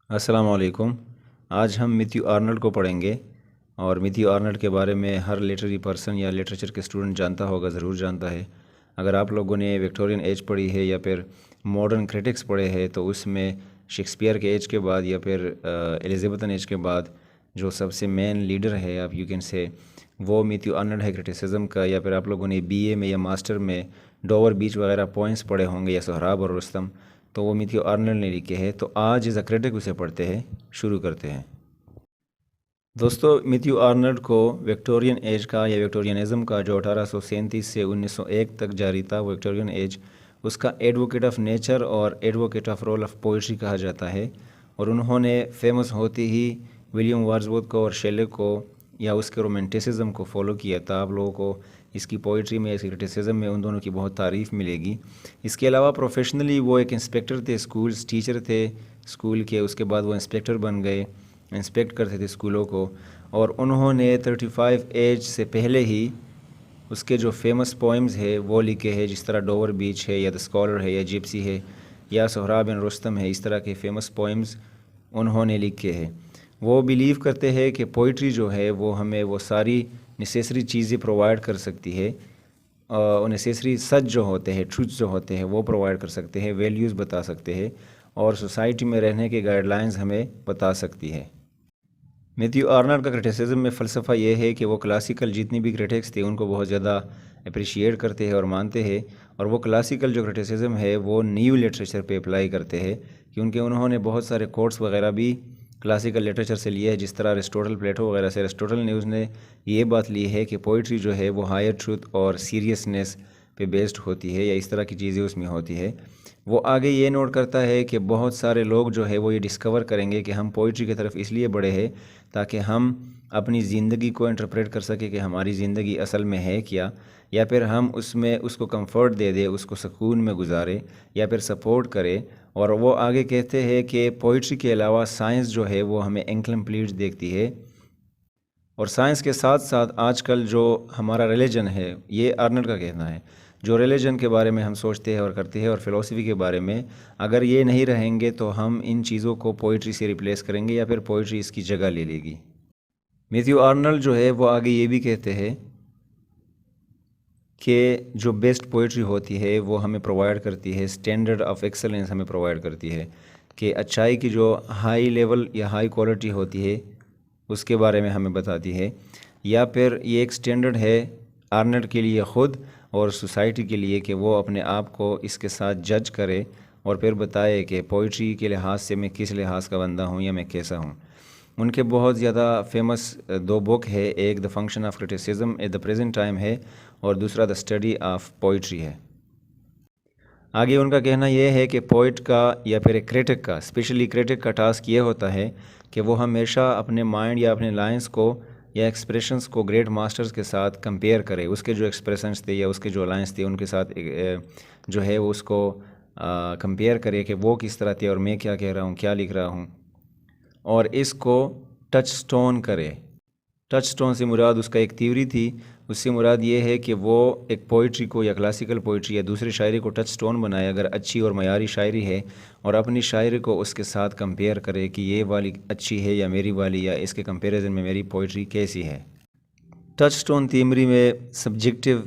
السلام علیکم۔ آج ہم میتھیو آرنلڈ کو پڑھیں گے، اور میتھیو آرنلڈ کے بارے میں ہر لٹریری پرسن یا لٹریچر کے اسٹوڈنٹ جانتا ہوگا، ضرور جانتا ہے۔ اگر آپ لوگوں نے وکٹورین ایج پڑھی ہے یا پھر ماڈرن کرٹکس پڑھے ہیں تو اس میں شیکسپیئر کے ایج کے بعد یا پھر ایلزابتھن ایج کے بعد جو سب سے مین لیڈر ہے آپ یو کین سے وہ میتھیو آرنلڈ ہے کرٹیسزم کا۔ یا پھر آپ لوگوں نے بی اے میں یا ماسٹر میں ڈوور بیچ وغیرہ پوائنٹس پڑھے ہوں گے، یا سہراب اور رستم، تو وہ میتھیو آرنلڈ نے لکھے ہیں۔ تو آج ایز اے کرٹک اسے پڑھتے ہیں، شروع کرتے ہیں۔ دوستو، میتھیو آرنلڈ کو وکٹورین ایج کا یا وکٹورینزم کا جو 1837 سے 1901 تک جاری تھا، وہ وکٹورین ایج، اس کا ایڈوکیٹ آف نیچر اور advocate of rule of poetry کہا جاتا ہے۔ اور انہوں نے فیمس ہوتی ہی ولیم ورڈزورتھ کو اور شیلے کو یا اس کے رومانٹسزم کو فالو کیا تھا۔ آپ لوگوں کو اس کی پوئٹری میں، اس کی کرٹیسزم میں ان دونوں کی بہت تعریف ملے گی۔ اس کے علاوہ پروفیشنلی وہ ایک انسپیکٹر تھے، اسکولز ٹیچر تھے اسکول کے، اس کے بعد وہ انسپیکٹر بن گئے، انسپیکٹ کرتے تھے اسکولوں کو۔ اور انہوں نے 35 ایج سے پہلے ہی اس کے جو فیمس پوئمز ہے وہ لکھے ہیں، جس طرح ڈوور بیچ ہے یا دا اسکالر ہے یا جپسی ہے یا سہراب بن رستم ہے۔ اس طرح کے فیمس پوئمز انہوں نے لکھے ہیں۔ وہ بیلیو کرتے ہیں کہ پوئٹری جو ہے وہ ہمیں وہ ساری نیسیسری چیزیں پرووائڈ کر سکتی ہے، نیسیسری سچ جو ہوتے ہیں، ٹروتھ جو ہوتے ہیں وہ پرووائڈ کر سکتے ہیں، ویلیوز بتا سکتے ہیں، اور سوسائٹی میں رہنے کے گائیڈ لائنز ہمیں بتا سکتی ہے۔ میتھیو آرنلڈ کا کرٹیسزم میں فلسفہ یہ ہے کہ وہ کلاسیکل جتنی بھی کرٹکس تھے ان کو بہت زیادہ اپریشیٹ کرتے ہیں اور مانتے ہیں، اور وہ کلاسیکل جو کرٹیسزم ہے وہ نیو لٹریچر پہ اپلائی کرتے ہیں، کیونکہ انہوں نے بہت سارے کوٹس وغیرہ بھی کلاسیکل لٹریچر سے لیے ہے، جس طرح ایرسٹوٹل، پلیٹو وغیرہ سے۔ ایرسٹوٹل نے اس نے یہ بات لی ہے کہ پوئٹری جو ہے وہ ہائر ٹروتھ اور سیریسنیس پہ بیسڈ ہوتی ہے، یا اس طرح کی چیزیں اس میں ہوتی ہے۔ وہ آگے یہ نوٹ کرتا ہے کہ بہت سارے لوگ جو ہے وہ یہ ڈسکور کریں گے کہ ہم پوئٹری کی طرف اس لیے بڑھے ہیں تاکہ ہم اپنی زندگی کو انٹرپریٹ کر سکیں کہ ہماری زندگی اصل میں ہے کیا، یا پھر ہم اس میں اس کو کمفرٹ دے دے، اس کو سکون میں گزارے، یا پھر سپورٹ کرے۔ اور وہ آگے کہتے ہیں کہ پوئٹری کے علاوہ سائنس جو ہے وہ ہمیں انکمپلیٹ دیکھتی ہے، اور سائنس کے ساتھ ساتھ آج کل جو ہمارا ریلیجن ہے، یہ آرنلڈ کا کہنا ہے، جو ریلیجن کے بارے میں ہم سوچتے ہیں اور کرتے ہیں، اور فلسفی کے بارے میں، اگر یہ نہیں رہیں گے تو ہم ان چیزوں کو پوئٹری سے ریپلیس کریں گے، یا پھر پوئٹری اس کی جگہ لے لے گی۔ میتھیو آرنلڈ جو ہے وہ آگے یہ بھی کہتے ہیں کہ جو بیسٹ پوئٹری ہوتی ہے وہ ہمیں پرووائڈ کرتی ہے، اسٹینڈرڈ آف ایکسلنس ہمیں پرووائڈ کرتی ہے، کہ اچھائی کی جو ہائی لیول یا ہائی کوالٹی ہوتی ہے اس کے بارے میں ہمیں بتاتی ہے، یا پھر یہ ایک سٹینڈرڈ ہے آرنلڈ کے لیے خود اور سوسائٹی کے لیے کہ وہ اپنے آپ کو اس کے ساتھ جج کرے اور پھر بتائے کہ پوئٹری کے لحاظ سے میں کس لحاظ کا بندہ ہوں یا میں کیسا ہوں۔ ان کے بہت زیادہ فیمس 2 بک ہے، ایک the function of criticism at the present time ہے، اور دوسرا دا اسٹڈی آف پوئٹری ہے۔ آگے ان کا کہنا یہ ہے کہ پوئٹ کا یا پھر ایک کریٹک کا، اسپیشلی کریٹک کا ٹاسک یہ ہوتا ہے کہ وہ ہمیشہ اپنے مائنڈ یا اپنے لائنز کو یا ایکسپریشنز کو گریٹ ماسٹرز کے ساتھ کمپیئر کرے، اس کے جو ایکسپریشنز تھے یا اس کے جو لائنز تھے ان کے ساتھ جو ہے وہ اس کو کمپیئر کرے کہ وہ کس طرح تھے اور میں کیا کہہ رہا ہوں، کیا لکھ رہا ہوں، اور اس کو ٹچ سٹون کرے۔ ٹچ سٹون سے مراد اس کا ایک تھیوری تھی، اس سے مراد یہ ہے کہ وہ ایک پوئٹری کو یا کلاسیکل پوئٹری یا دوسری شاعری کو ٹچ سٹون بنائے اگر اچھی اور معیاری شاعری ہے، اور اپنی شاعری کو اس کے ساتھ کمپیئر کرے کہ یہ والی اچھی ہے یا میری والی، یا اس کے کمپیریزن میں میری پوئٹری کیسی ہے۔ ٹچ سٹون تھیوری میں سبجیکٹیو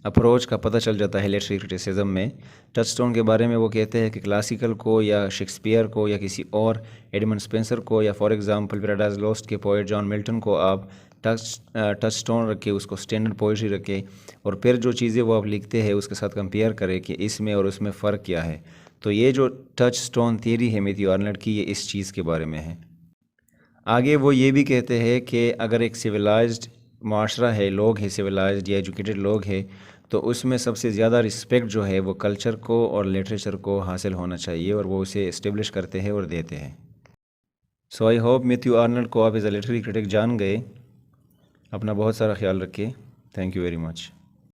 اپروچ کا پتہ چل جاتا ہے لٹریری کرٹیسزم میں۔ ٹچ سٹون کے بارے میں وہ کہتے ہیں کہ کلاسیکل کو یا شیکسپیئر کو یا کسی اور ایڈمنڈ اسپینسر کو، یا فار ایگزامپل پیراڈائز لوسٹ کے پوئٹ جان ملٹن کو آپ ٹچ سٹون رکھے، اس کو سٹینڈرڈ پوئٹری رکھے، اور پھر جو چیزیں وہ آپ لکھتے ہیں اس کے ساتھ کمپیئر کرے کہ اس میں اور اس میں فرق کیا ہے۔ تو یہ جو ٹچ سٹون تھیوری ہے میتھیو آرنلڈ کی، یہ اس چیز کے بارے میں ہے۔ آگے وہ یہ بھی کہتے ہیں کہ اگر ایک سویلائزڈ معاشرہ ہے، لوگ ہیں سویلائزڈ یا ایجوکیٹڈ لوگ ہیں، تو اس میں سب سے زیادہ رسپیکٹ جو ہے وہ کلچر کو اور لٹریچر کو حاصل ہونا چاہیے، اور وہ اسے اسٹیبلش کرتے ہیں اور دیتے ہیں۔ سو آئی ہوپ میتھیو آرنلڈ کو آپ ایز اے لٹریری کرٹک جان گئے۔ اپنا بہت سارا خیال رکھیے۔ Thank you very much.